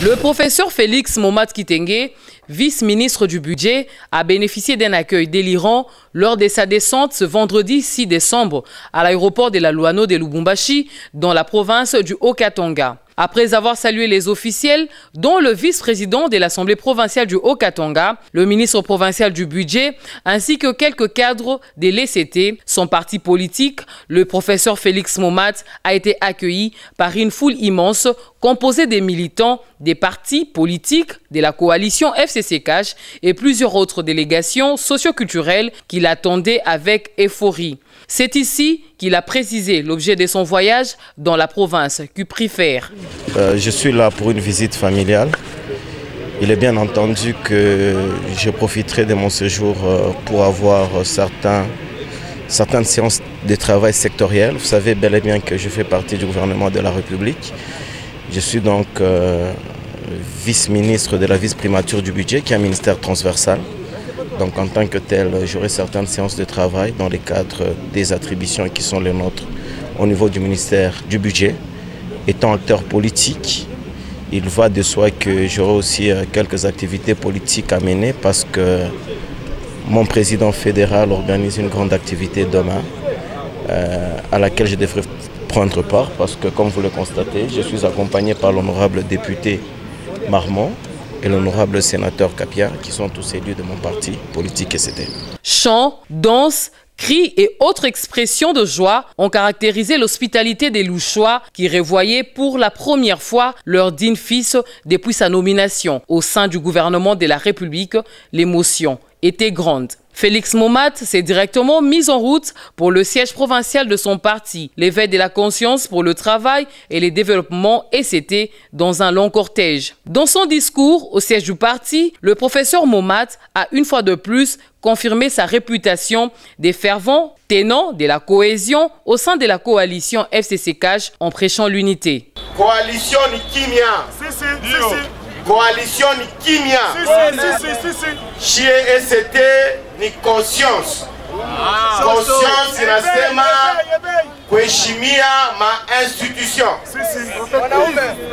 Le professeur Félix Momat Kitenge, vice-ministre du budget, a bénéficié d'un accueil délirant lors de sa descente ce vendredi 6 décembre à l'aéroport de la Luano de Lubumbashi dans la province du Haut-Katanga. Après avoir salué les officiels, dont le vice-président de l'Assemblée provinciale du Haut-Katanga, le ministre provincial du budget, ainsi que quelques cadres de l'ECT, son parti politique, le professeur Félix Momat a été accueilli par une foule immense composée des militants des partis politiques de la coalition FCC-CACH et plusieurs autres délégations socioculturelles qui l'attendaient avec euphorie. C'est ici qu'il a précisé l'objet de son voyage dans la province qu'il préfère. Je suis là pour une visite familiale. Il est bien entendu que je profiterai de mon séjour pour avoir certaines séances de travail sectorielles. Vous savez bel et bien que je fais partie du gouvernement de la République. Je suis donc vice-ministre de la vice-primature du budget, qui est un ministère transversal. Donc en tant que tel, j'aurai certaines séances de travail dans le cadre des attributions qui sont les nôtres au niveau du ministère du budget. Étant acteur politique, il va de soi que j'aurai aussi quelques activités politiques à mener parce que mon président fédéral organise une grande activité demain à laquelle je devrais prendre part parce que, comme vous le constatez, je suis accompagné par l'honorable député Marmont et l'honorable sénateur Kapia, qui sont tous élus de mon parti politique ECT. Chants, danses, cris et autres expressions de joie ont caractérisé l'hospitalité des Louchois qui revoyaient pour la première fois leur digne fils depuis sa nomination au sein du gouvernement de la République. L'émotion était grande. Félix Momat s'est directement mis en route pour le siège provincial de son parti, l'éveil de la conscience pour le travail et le développement ECT dans un long cortège. Dans son discours au siège du parti, le professeur Momat a une fois de plus confirmé sa réputation des fervents tenants de la cohésion au sein de la coalition FCC-CACH en prêchant l'unité. Coalition Nikimia. Coalition ni kimia. Chie ECT ni conscience. Conscience inasema kuheshimia ma institution.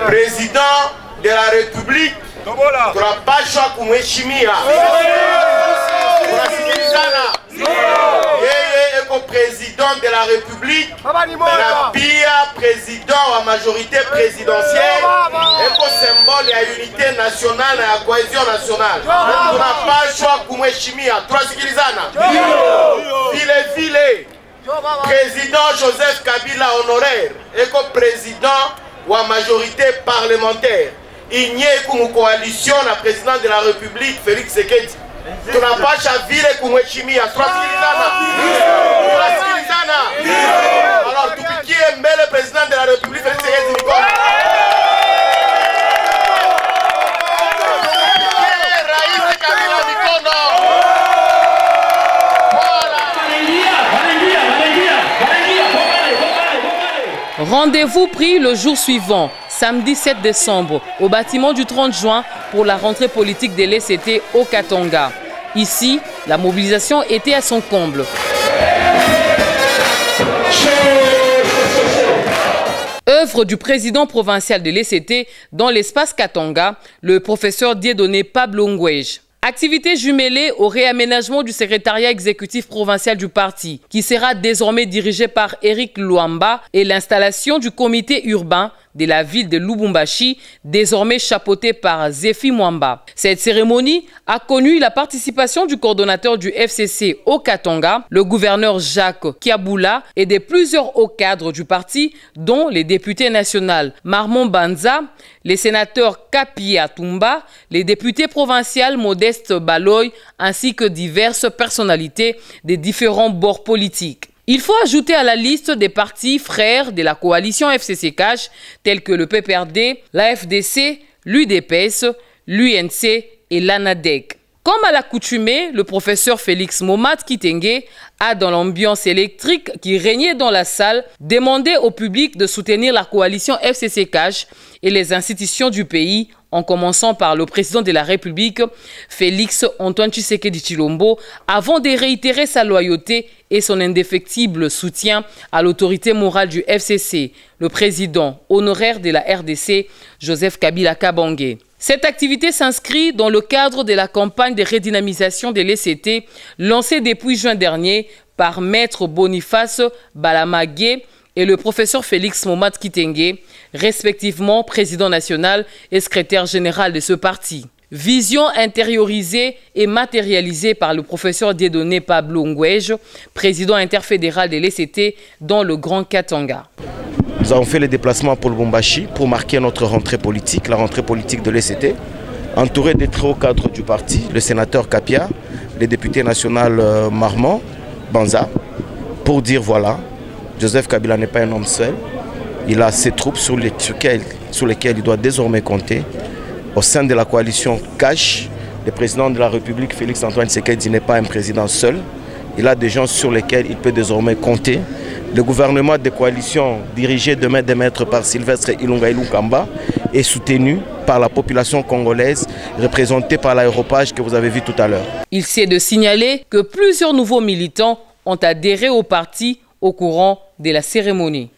Président de la République tunapaswa kumheshimia. Yeye eko président de la République na pia président wa majorité présidentielle eko symbole ya unité nationale na ya cohésion nationale. Tunapaswa kumheshimia. Tunasikilizana? Vile président Joseph Kabila honoraire eko président wa majorité parlementaire. Il n'y a qu'une coalition la président de la République Félix Tshisekedi. Tunapasha vile kumheshimia. Tunasikilizana? Alors tupikie mbele président de la République Félix Tshisekedi mikono. Rais Kabila mikono. Rendez-vous pris le jour suivant, samedi 7 décembre, au bâtiment du 30 juin pour la rentrée politique de l'ECT au Katanga. Ici, la mobilisation était à son comble. Œuvre du président provincial de l'ECT dans l'espace Katanga, le professeur Dieudonné Pablo Ngwej. Activité jumelée au réaménagement du secrétariat exécutif provincial du parti, qui sera désormais dirigé par Éric Luamba, et l'installation du comité urbain de la ville de Lubumbashi, désormais chapeauté par Zéfi Mwamba. Cette cérémonie a connu la participation du coordonnateur du FCC au Katanga, le gouverneur Jacques Kiaboula, et de plusieurs hauts cadres du parti, dont les députés nationaux Marmont Banza, les sénateurs Kapia Tumba, les députés provinciaux Modeste Baloy, ainsi que diverses personnalités des différents bords politiques. Il faut ajouter à la liste des partis frères de la coalition FCC-CACH tels que le PPRD, l'AFDC, l'UDPS, l'UNC et l'ANADEC. Comme à l'accoutumée, le professeur Félix Momat Kitenge a, dans l'ambiance électrique qui régnait dans la salle, demandé au public de soutenir la coalition FCC-CACH et les institutions du pays en commençant par le président de la République, Félix Antoine Tshisekedi Tshilombo, avant de réitérer sa loyauté et son indéfectible soutien à l'autorité morale du FCC, le président honoraire de la RDC, Joseph Kabila Kabange. Cette activité s'inscrit dans le cadre de la campagne de redynamisation de l'ECT lancée depuis juin dernier par Maître Boniface Balamagué et le professeur Félix Momad Kitenge, respectivement président national et secrétaire général de ce parti. Vision intériorisée et matérialisée par le professeur Dieudonné Pablo Ngouège, président interfédéral de l'ECT dans le Grand Katanga. Nous avons fait le déplacement pour Lubumbashi pour marquer notre rentrée politique, la rentrée politique de l'ECT, entouré des très hauts cadres du parti, le sénateur Kapia, le député national Marmont, Banza, pour dire voilà, Joseph Kabila n'est pas un homme seul, il a ses troupes sur lesquelles il doit désormais compter. Au sein de la coalition CACH, le président de la République, Félix Antoine Tshisekedi, n'est pas un président seul, il a des gens sur lesquels il peut désormais compter. Le gouvernement de coalition dirigé de main de maître par Sylvestre Ilunga Ilukamba est soutenu par la population congolaise représentée par l'aéropage que vous avez vu tout à l'heure. Il s'est de signaler que plusieurs nouveaux militants ont adhéré au parti au courant de la cérémonie.